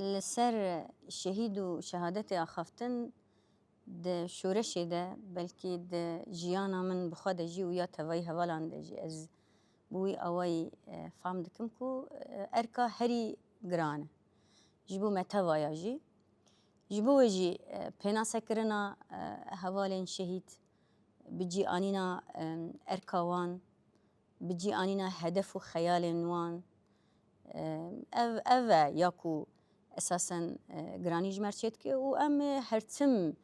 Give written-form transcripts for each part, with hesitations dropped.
لسر شهید و شهادت آخافتن ده شورشی ده بلکه ده جیانا من بخواد جی و یا توی حوالان ده جی از بوی آوای فهم دکم کو ارکا هری گرانه جبو متوایا جی جبو جی پینا سکرنا حوالین شهید بجی آنینا ارکاوان بجی آنینا هدف و خیال نوان او یاکو اساسا گرانیج مرچید که و ام هرتم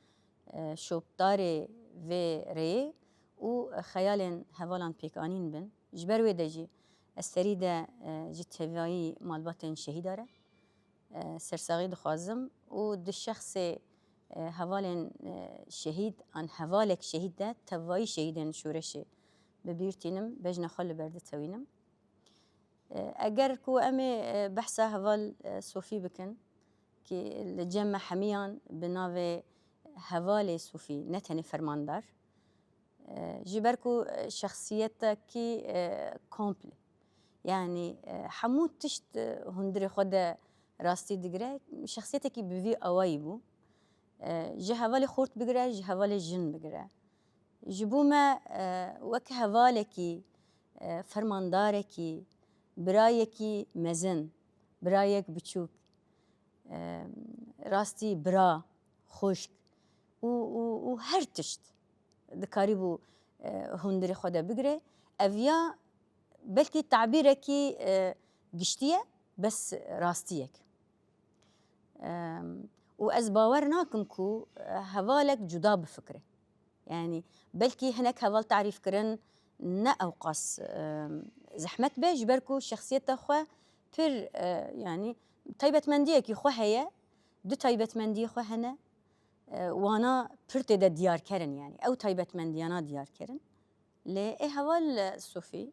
شوبدار و ری و خیال حوالان پیکانین بن جبر و دجی استری ده جتوایی مالباتن شهید داره سرساقی دخوازم و ده شخص حوالن شهید ان حوالک شهید ده توایی شهیدن شورشه ببیرتینم بجنا خال برده توینم اگر کو امي بحثا حوال صوفي بكن كي الجمع حميان بناوي حوالي صوفي نتني فرماندار جبركو شخصيتك كي كومبل يعني حمود تشت هندري خدا راستي دقرا شخصيتك بفي اوايبو جي حوالي خورت بقرا جي حوالي جن بقرا جبوما وك حوالكي فرمانداركي برایکی مزن برایک بچوک راستی برا خشک و هر تشت دکاری بو هندری خدا بگره اویا بلکی تعبیره کی گشتیه بس راستیک و از باور ناکم کو حوالك جدا بفكره يعني بلكي هناك حوال تعريف كرن نا أوقاس زحمت باش بركو شخصية خوا بير يعني طيبة منديك يخوا هي دو طيبة مندي خوا هنا وانا بيرت دا ديار كرن يعني أو طيبة منديانا ديار كرن لإيه حوال صوفي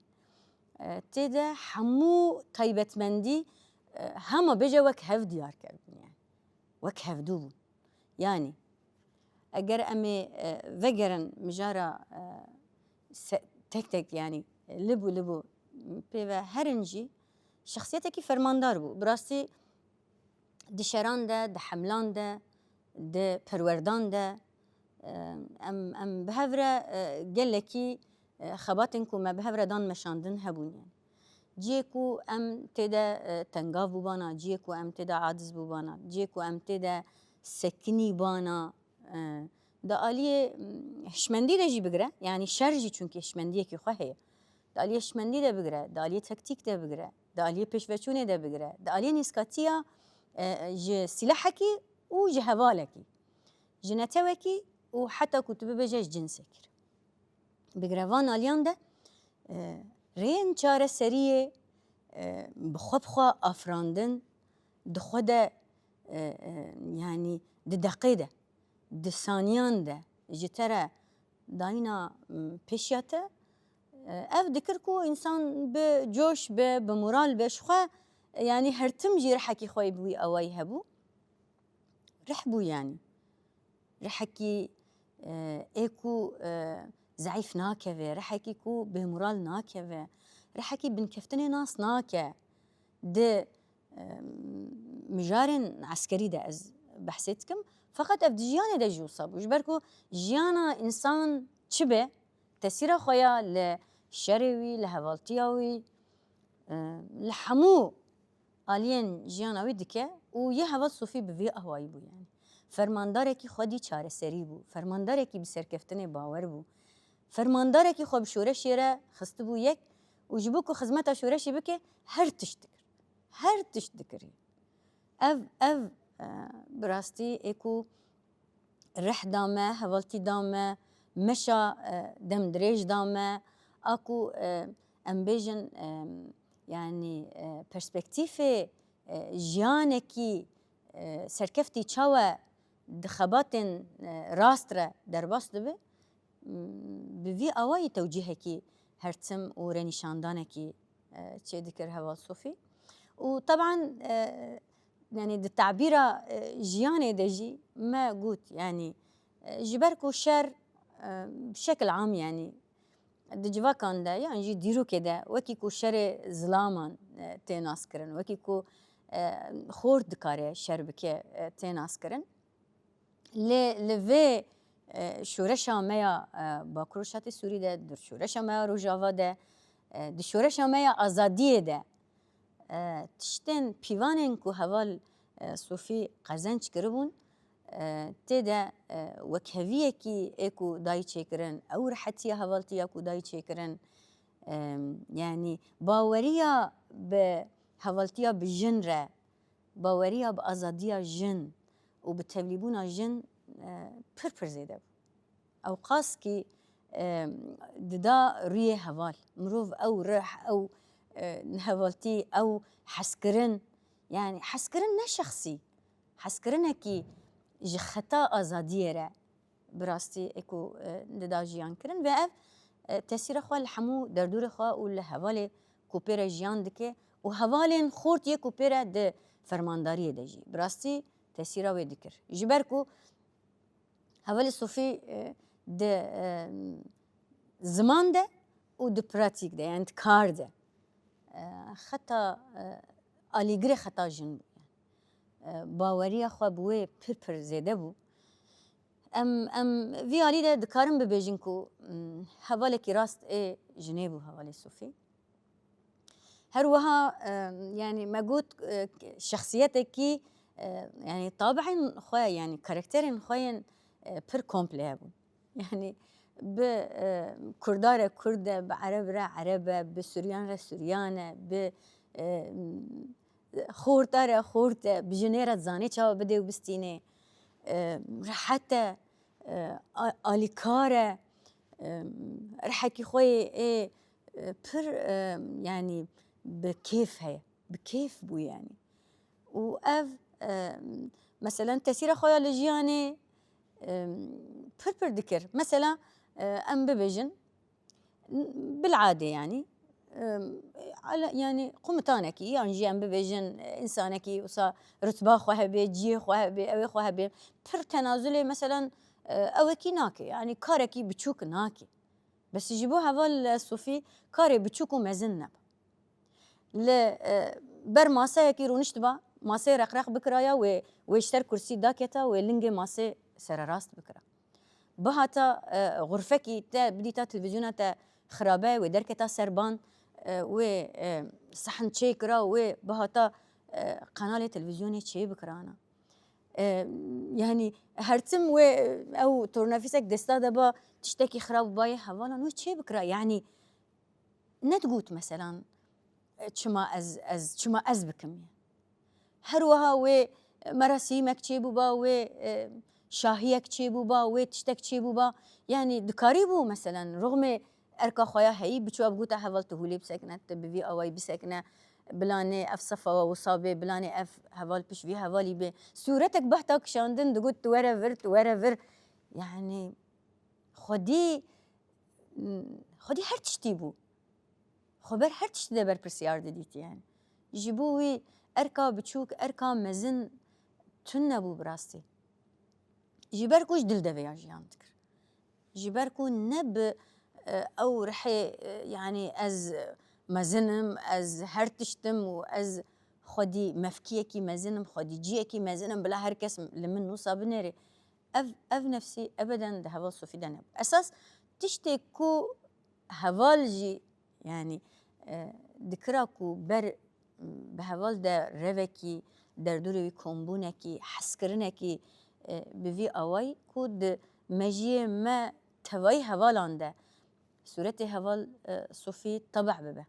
تدا حمو طيبة مندي هما بيجا وك هف ديار كرن يعني وك هف دوبون يعني اگر امي وگرن مجارا تك تك يعني لبو بيوا هرنجي شخصيتك فرماندار بو براستي دشران ده حملان ده پروردان ده ام بهفره گلکی خباتنكو ما بهفره دان مشاندن هبون يعني جيكو ام تدا تنگاف بوبانا جيكو ام تدا عاجز بوبانا جيكو ام تدا سكني بانا دا آلیه هشمندی ده جی بگره یعنی شرجی چونکه هشمندیه که خواهی دا آلیه هشمندی ده بگره دا آلیه تکتیک ده بگره دا آلیه پیشوچونه ده بگره دا آلیه نسکاتیا ج سلاحکی و جهوالکی جنتوکی و حتی کتب بجاش جنسکر بگره وان آلیان ده رین چاره سریه بخوا افراندن دخوا ده يعني دقيقة دسانيان ده جترا داينا بيشياته اف ذكركو انسان بجوش بمورال بشخوا يعني هرتم جي رحكي خوي بوي اواي هبو رحبو يعني رحكي ايكو ضعيف ناكفه رحكي كو بمورال ناكفه رحكي بنكفتني ناس ناكه ده مجارن عسكري ده از بحثتكم فقط افد جياني ده جوصب وجبركو جيانا انسان شبه تسيرا خويا لشروي لهوالتياوي لحمو آلين جياناوي دكه ويه هوال صوفي بوي اهواي بو يعني فرمانداره کی خودی چاره سری بو فرمانداره کی بسرکفتن باور بو فرمانداره کی خوب شورش یره خست بو یک وجبو کو خدمت شورشی بکه هر تشتكري اف براستي اكو رح دامه هوالتي دامه مشا دم دريج دامه اكو امبيجن يعني برسبكتيف جيانكي سركفتي تشاوى دخبات راستره درباس دبه بفي اواي توجيهكي هرتم ورنشاندانكي تشي ذكر هوال صوفي وطبعا يعني التعبير جياني دجي ما قلت يعني جبركو شر بشكل عام يعني دجوا كان ده يعني جي ديرو كده وكيكو شر ظلاما تناس كرن وكيكو خورد دکاره شربکه تناس کرن لوی شورش آمیا با کروشات سوری ده در شورش آمیا روجاوا ده در شورش آمیا آزادیه ده تشتن پیوانن کو حوال صوفی قزنج کربون تدا وكهوية كي اكو داي تشيكرن او رحتيا هوالتيا كو داي تشيكرن يعني باوريا بهوالتيا بالجن باوريا بازاديا جن وبتبليبونا جن پر زيده او قاس كي ددا ريه هوال مروف او رح او هوالتي او حسكرن يعني حسكرن نه شخصي حسكرن كي جي خطا آزادیه را براستی اکو ددا جیان کرن و اف تاثیر خواه لحمو در دور خواه و لحوال کوپیر جیان دکه و حوالین خورد یک کوپیر ده فرمانداری ده جی براستی تاثیر وی دکر جبر کو حوال صوفی ده زمان ده و ده پراتیک ده یعنی کار ده خطا آلیگر خطا جن باوریا خو بوی پر زیده بو ام وی علی ده دکارم ببیجن کو حواله کی راست جنیبو حواله صوفی هر وها يعني ما قلت شخصيتك يعني طابعا خويا يعني كاركترين خويا بير كومبلي يعني بكردارة كردة بعرب را عربة بسوريان را سوريانة ب خورتارة خورتة بجنيرة زاني تشاو بدي وبستيني حتى آليكارة رحكي خويا بير يعني بكيف هي بكيف بو يعني وأف مثلا تسير خويا لجياني بير ذكر مثلا أم ببجن بالعادة يعني على يعني قمتانكي يعني جي أم ببجن إنسانكي وصا رتبة خواه بي جي خواه بي أوي خواه بي بير تنازلي مثلا أوكي ناكي يعني كاركي بتشوك ناكي بس يجيبوها هذول صوفي كاري بتشوكو مزن ل بر ماسه يكي رونشتبا ماسه رقرق بكرايا ويشتر كرسي داكيتا ولنجي ماسه سر راست بكرا بهاتا غرفكي تا بديتا تلفزيوناتا خرابه ودركتا سربان و صحن تشيكرا وبهاتا قناه تلفزيوني تشي بكرانا يعني هرتم او تورنافيسك دستا دبا تشتكي خراب باي حوالا نو تشي بكرا يعني نتقوت مثلا شما از بكم هروها و مراسيمك تشيبو با و شاهيك تشيبو با و تشتك تشيبو با يعني دكاريبو مثلا رغم اركا خويا هي بتشو ابغوتا حوالته هولي بسكنت بفي اوي بسكنه بلاني اف صفا وصابي بلاني اف حوال بشوي حوالي ب صورتك بحتك شاندن دقوت ورا يعني خدي هر تشتيبو خبر هر تشت دبر برسيار ديتي يعني يجيبوي اركا بتشوك اركا مزن تنبو براستي جبركوش دل دفيا جيان تكر جبركو نب او رحي يعني از مزنم از هر تشتم واز خدي مفكيكي مزنم خدي جيكي مزنم بلا هر كس لمن نوصا بنيري اف نفسي ابدا ده هوا صوفي دنب اساس تشتكو هوالجي يعني دكراكو بر بهوال ده روكي دردوري كومبونكي حسكرنكي بفي اوي كود مجيه ما توي هوالان ده صورة هوال صوفي طبع ببه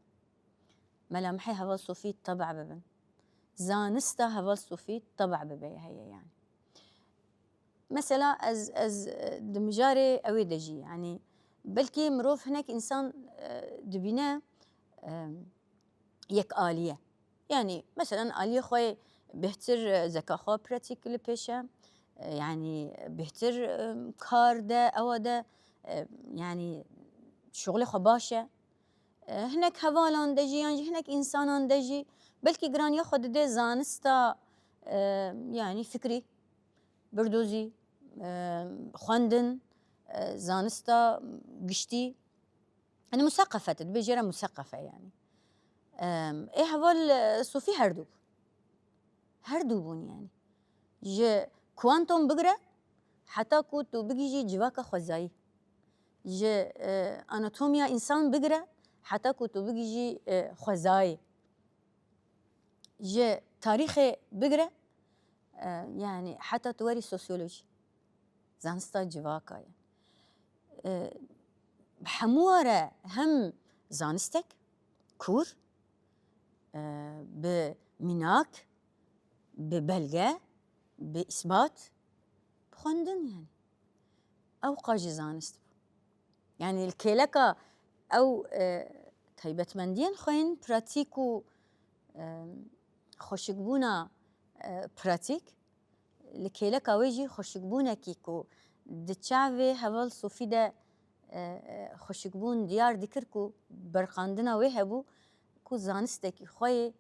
ملامحي هوال صوفي طبع ببه زانستا هوال صوفي طبع ببه هي يعني مثلا از دمجاري اوي دجي يعني بلكي مروف هناك انسان دبيناه يك آلية يعني مثلا آلية خوي بهتر ذكاء خو براتيك لبيشة يعني بهتر كار ده أو ده يعني شغل خباشة هناك هوالان دجي يعني هناك إنسانان دجي بلكي جران ياخد ده زانستا يعني فكري بردوزي خواندن زانستا قشتي أنا مثقفة تبي جرا مثقفة يعني إيه هوال صوفي هردو هر دوو بوون یعنی ji kuantom bigire heta ku tu bigî jî civaka xwezayî ji anatomiya însan bigire heta ku tu bigî jî xwezayî ji tarîxê bigire yani heta tu werî sosyolojî zanista civaka ye hemû were hem zanistek kûr bi mînak bi belge bi îsbat bi xwendin yani ew qa jî zanist bû yani li kêleka ew taybetmendiyên xwe yên pratîk û xweşikbûna pratîk li kêleka wê jî xweşikbûnekî ku di çavê heval Sofî de xweşikbûn diyar dikir ku berxandina wê hebû ku zanistekî xwe yê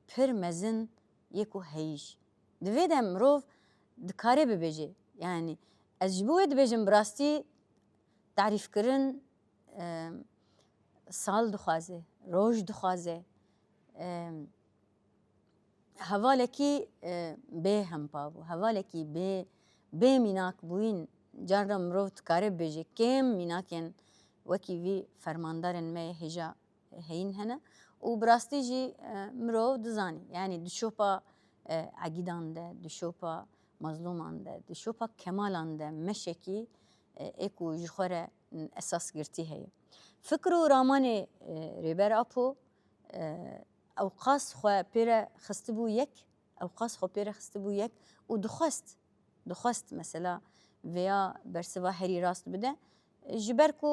pir mezin yê ku heyî jî divê de mirov dikare bibêje yani ez ji bo wê dibêjim bi rastî tarîfkirin sal dixwaze roj dixwaze hevalekî bê hempa bû hevalekî bê mînak bûyîn carna mirov dikare bibêje kêm mînakên wekî vî fermandarên me hêja heyîn hene û bi rastî jî mirov dizanî yani di şopa egîdan de di şopa mazlûman de di şopa kemalan de meşekî ê ku ji xwe re esas girtî heye fikir û ramanê rêber Apo ew qas xwe pê re xistibû yek ew qas xwe pê re xistibû yek û dixwest mesela vêya bersiva herî rast bide ji ber ku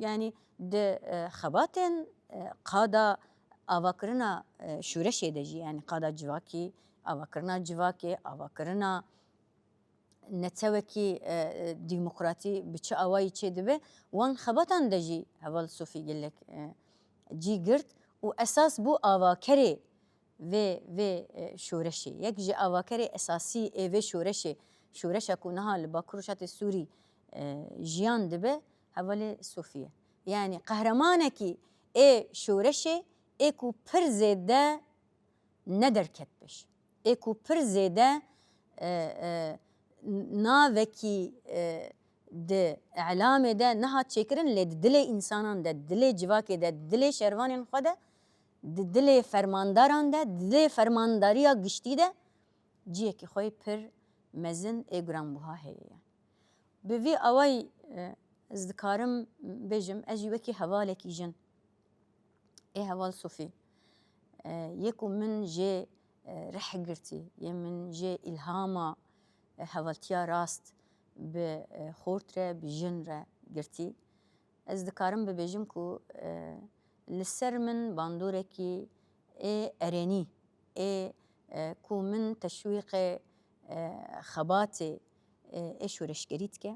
yani di xebatên qada avakirina şûreşê de jî yani qada civakî avakirina civakê avakirina netewekî dîmokratî bi çi awayî çê dibe wan xebatan de jî heval Sofî gelek cî girt û esas bû avakerê vê şûreşê yek ji avakerê esasî ê vê şûreşê şûreşa ku niha li Bakurşatê Sûrî jiyan dibe hevalê Sofî ye yani qehremanekî ê şûreşê ê ku pir zêde nederket pêş ê ku pir zêde navekî di elamê de nehat çêkirin lê di dilê însanan de dilê civakê de dilê şervanên xwe de di dilê fermandaran de di dilê fermandariya giştî de ciyekî xwe pir mezin ê giranbûha heye yani bi vî awayî ez dikarim bêjim ez jî wekî hevalekî jin ê heval Sofî yê ku min jê rih girtî yê min jê îlhama hevaltiya rast bi xort re bi jin re girtî ez dikarim bibêjim ku li ser min bandorekî ê erenî ê ku min teşwîqê xebatê ê şûreşgerî dike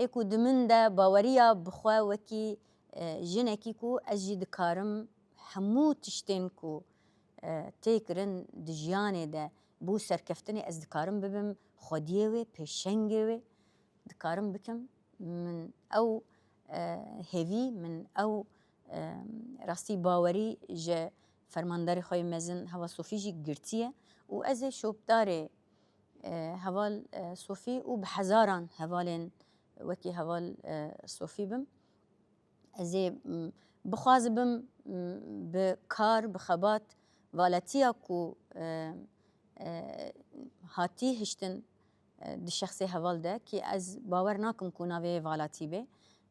ê ku di min de baweriya bi xwe wekî jinekî ku ez jî dikarim hemû tiştên ku tê kirin di jiyanê de bû serkeftinê ez dikarim bibim xwediyê wê pêşengê wê dikarim bikim min ew hêvî min ew rastî bawerî ji fermandarê xwe mezin heval Sofî jî girtiye û ez ê şopdarê heval Sofî û bi hezaran hevalên wekî heval Sofî bim ez ê bixwazibim bi kar bi xebat valetiya ku hatî hiştin di şexsê heval de kî ez bawer nakim ku navê valetî bê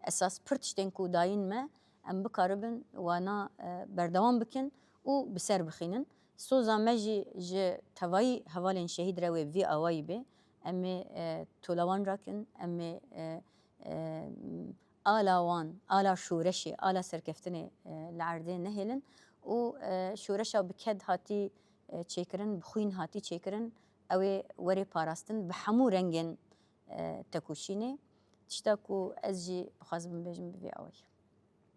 esas pir tiştên ku dayîn me em bikaribin wana berdewam bikin û bi ser bixînin soza me jî ji tevayî hevalên şehîd re wê vî awayî bê em ê tolewan rakin em ê ala wan ala şûreşê ala serkeftinê li erdê nehêlin û şûreşa bi ked hatî çêkirin bi xwîn hatî çêkirin ew ê werê parastin bi hemû rengên tekûşînê tişta ku ez jî dixwazim bibêjim bi vê awayî